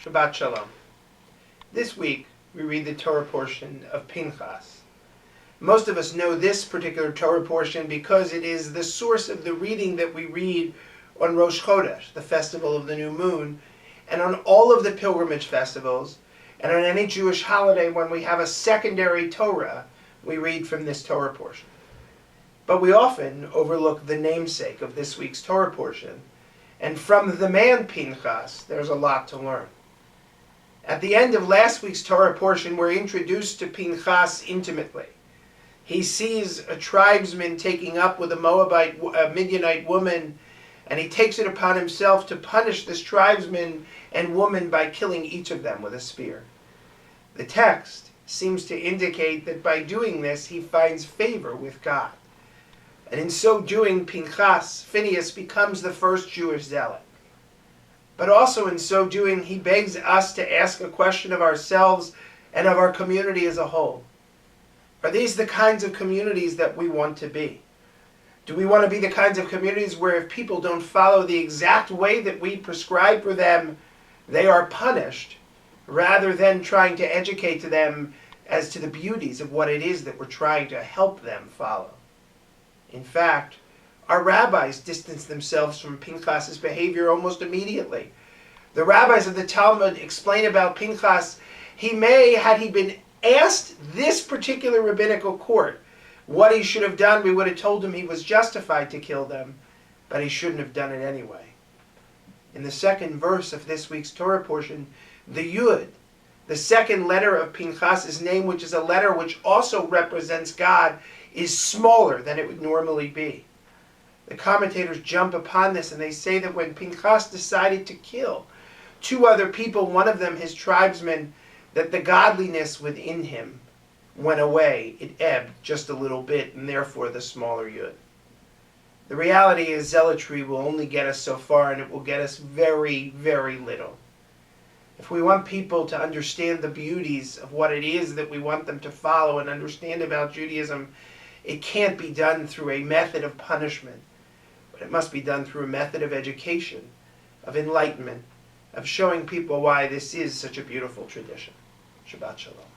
Shabbat Shalom. This week, we read the Torah portion of Pinchas. Most of us know this particular Torah portion because it is the source of the reading that we read on Rosh Chodesh, the festival of the new moon, and on all of the pilgrimage festivals, and on any Jewish holiday when we have a secondary Torah, we read from this Torah portion. But we often overlook the namesake of this week's Torah portion, and from the man Pinchas, there's a lot to learn. At the end of last week's Torah portion, we're introduced to Pinchas intimately. He sees a tribesman taking up with a Midianite woman, and he takes it upon himself to punish this tribesman and woman by killing each of them with a spear. The text seems to indicate that by doing this, he finds favor with God. And in so doing, Phineas becomes the first Jewish zealot. But also in so doing, he begs us to ask a question of ourselves and of our community as a whole. Are these the kinds of communities that we want to be? Do we want to be the kinds of communities where if people don't follow the exact way that we prescribe for them, they are punished, rather than trying to educate to them as to the beauties of what it is that we're trying to help them follow? In fact, our rabbis distance themselves from Pinchas' behavior almost immediately. The rabbis of the Talmud explain about Pinchas, he may, had he been asked this particular rabbinical court what he should have done, we would have told him he was justified to kill them, but he shouldn't have done it anyway. In the second verse of this week's Torah portion, the Yud, the second letter of Pinchas' name, which is a letter which also represents God, is smaller than it would normally be. The commentators jump upon this and they say that when Pinchas decided to kill two other people, one of them his tribesmen, that the godliness within him went away. It ebbed just a little bit, and therefore the smaller Yud. The reality is zealotry will only get us so far, and it will get us very, very little. If we want people to understand the beauties of what it is that we want them to follow and understand about Judaism, it can't be done through a method of punishment, but it must be done through a method of education, of enlightenment, of showing people why this is such a beautiful tradition. Shabbat Shalom.